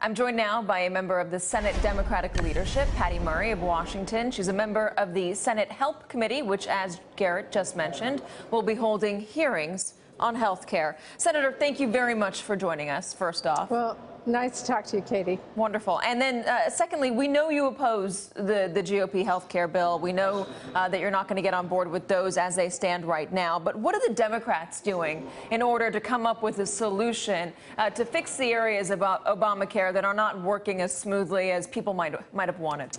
I'm joined now by a member of the Senate Democratic leadership, Patty Murray of Washington. She's a member of the Senate Help Committee, which, as Garrett just mentioned, will be holding hearings on health care. Senator, thank you very much for joining us, first off. Well, nice to talk to you, Katie. Wonderful. And then, secondly, we know you oppose the GOP health care bill. We know that you're not going to get on board with those as they stand right now. But what are the Democrats doing in order to come up with a solution to fix the areas about Obamacare that are not working as smoothly as people might have wanted?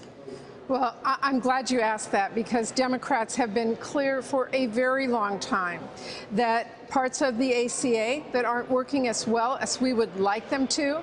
Well, I'm glad you asked that, because Democrats have been clear for a very long time that parts of the ACA that aren't working as well as we would like them to,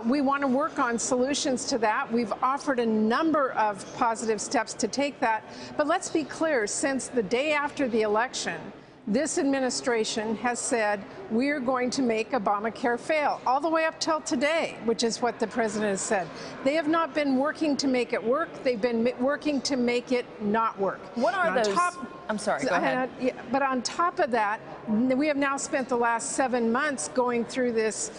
we want to work on solutions to that. We've offered a number of positive steps to take that. But let's be clear, since the day after the election, this administration has said we're going to make Obamacare fail, all the way up till today, which is what the president has said. They have not been working to make it work. They've been working to make it not work. What are those? I'm sorry, go ahead. But on top of that, we have now spent the last 7 months going through this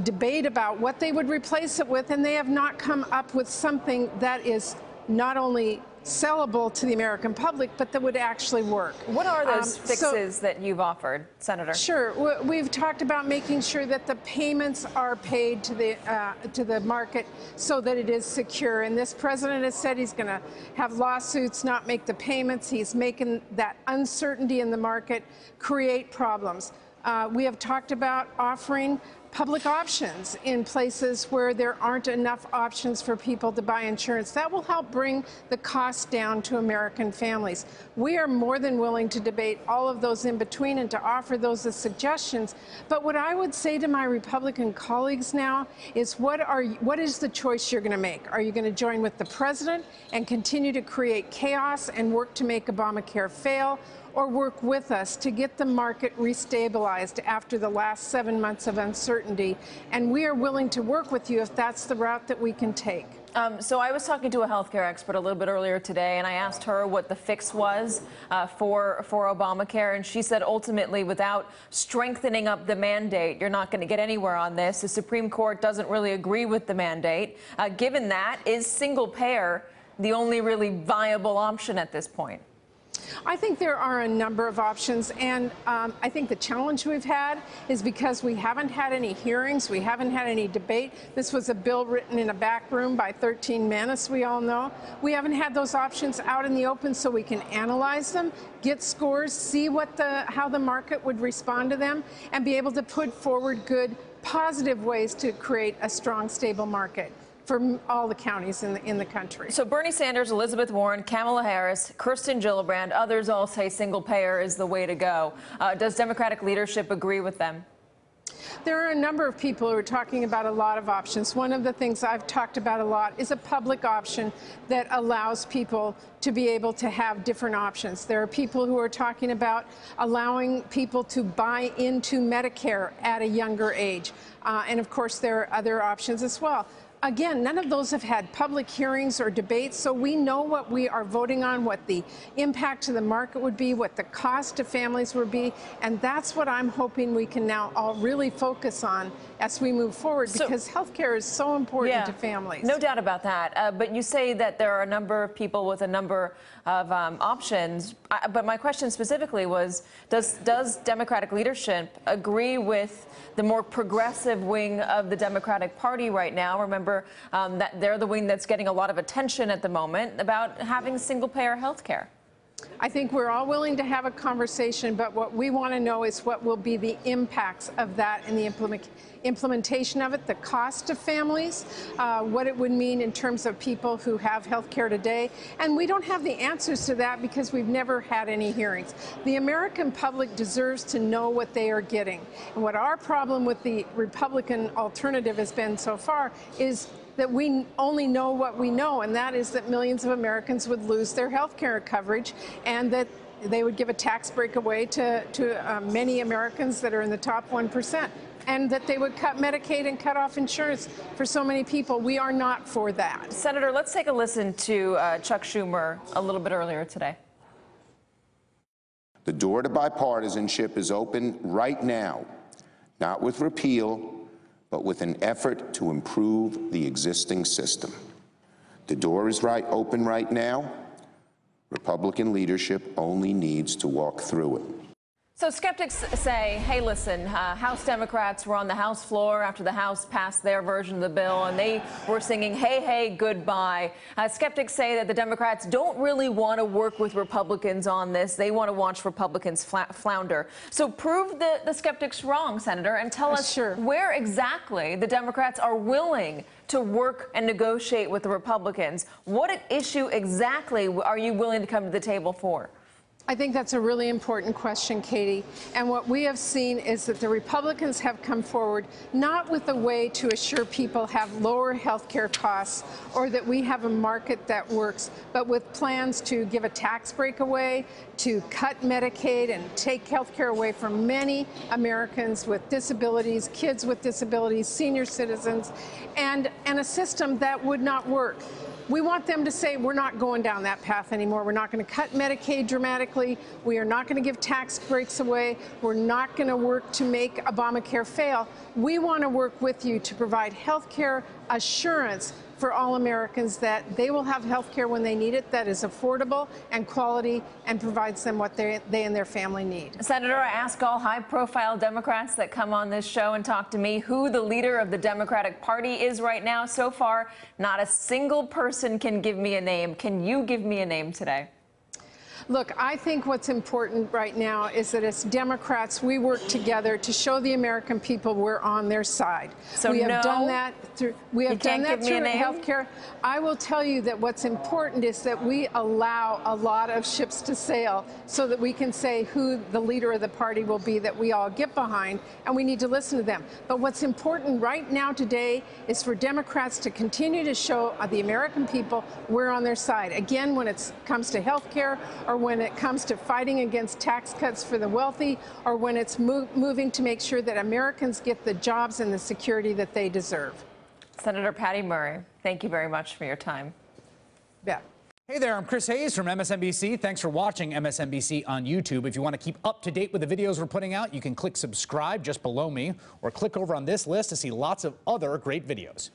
debate about what they would replace it with, and they have not come up with something that is not only sellable to the American public, but that would actually work. What are those fixes that you've offered, Senator? Sure. We've talked about making sure that the payments are paid to the market so that it is secure. And this president has said he's going to have lawsuits not make the payments. He's making that uncertainty in the market create problems. We have talked about offering public options in places where there aren't enough options for people to buy insurance. That will help bring the cost down to American families. We are more than willing to debate all of those in between and to offer those as suggestions. But what I would say to my Republican colleagues now is, what is the choice you're going to make? Are you going to join with the president and continue to create chaos and work to make Obamacare fail, or work with us to get the market restabilized after the last 7 months of uncertainty? And we are willing to work with you if that's the route that we can take. So I was talking to a healthcare expert a little bit earlier today, and I asked her what the fix was for Obamacare, and she said ultimately, without strengthening up the mandate, you're not going to get anywhere on this. The Supreme Court doesn't really agree with the mandate. Given that, is single payer the only really viable option at this point? I think there are a number of options, and I think the challenge we've had is because we haven't had any hearings, we haven't had any debate. This was a bill written in a back room by 13 men, as we all know. We haven't had those options out in the open so we can analyze them, get scores, see how the market would respond to them, and be able to put forward good, positive ways to create a strong, stable market for all the counties in the country. So Bernie Sanders, Elizabeth Warren, Kamala Harris, Kirsten Gillibrand, others all say single payer is the way to go. Does Democratic leadership agree with them? There are a number of people who are talking about a lot of options. One of the things I've talked about a lot is a public option that allows people to be able to have different options. There are people who are talking about allowing people to buy into Medicare at a younger age. And of course, there are other options as well. Again, none of those have had public hearings or debates, so we know what we are voting on, what the impact to the market would be, what the cost to families would be, and that's what I'm hoping we can now all really focus on as we move forward, because healthcare is so important to families. No doubt about that. But you say that there are a number of people with a number of options. But my question specifically was, does Democratic leadership agree with the more progressive wing of the Democratic Party right now? Remember that they're the wing that's getting a lot of attention at the moment about having single-payer health care. I think we're all willing to have a conversation, but what we want to know is what will be the impacts of that and the implementation of it, the cost to families, what it would mean in terms of people who have health care today. And we don't have the answers to that because we've never had any hearings. The American public deserves to know what they are getting. And what our problem with the Republican alternative has been so far is that we only know what we know, and that is that millions of Americans would lose their health care coverage, and that they would give a tax break away to many Americans that are in the top 1%, and that they would cut Medicaid and cut off insurance for so many people. We are not for that. Senator, let's take a listen to Chuck Schumer a little bit earlier today. The door to bipartisanship is open right now, not with repeal, but with an effort to improve the existing system. The door is open right now. Republican leadership only needs to walk through it. So skeptics say, hey, listen, House Democrats were on the House floor after the House passed their version of the bill, and they were singing, hey, hey, goodbye. Skeptics say that the Democrats don't really want to work with Republicans on this. They want to watch Republicans flounder. So prove the skeptics wrong, Senator, and tell us where exactly the Democrats are willing to work and negotiate with the Republicans. What issue exactly are you willing to come to the table for? I think that's a really important question, Katie. And what we have seen is that the Republicans have come forward not with a way to assure people have lower health care costs or that we have a market that works, but with plans to give a tax break away, to cut Medicaid and take health care away from many Americans with disabilities, kids with disabilities, senior citizens, and a system that would not work. We want them to say we're not going down that path anymore. We're not going to cut Medicaid dramatically. We are not going to give tax breaks away. We're not going to work to make Obamacare fail. We want to work with you to provide health care assurance for all Americans that they will have health care when they need it that is affordable and quality and provides them what they and their family need. Senator, I ask all high-profile Democrats that come on this show and talk to me who the leader of the Democratic Party is right now. So far, not a single person can give me a name. Can you give me a name today? Look, I think what's important right now is that as Democrats, we work together to show the American people we're on their side. So we have done that through health care. I will tell you that what's important is that we allow a lot of ships to sail so that we can say who the leader of the party will be that we all get behind, and we need to listen to them. But what's important right now today is for Democrats to continue to show the American people we're on their side. Again, when it comes to health care, or when it comes to fighting against tax cuts for the wealthy, or when it's moving to make sure that Americans get the jobs and the security that they deserve. Senator Patty Murray, thank you very much for your time. Yeah. Hey there, I'm Chris Hayes from MSNBC. Thanks for watching MSNBC on YouTube. If you want to keep up to date with the videos we're putting out, you can click subscribe just below me, or click over on this list to see lots of other great videos.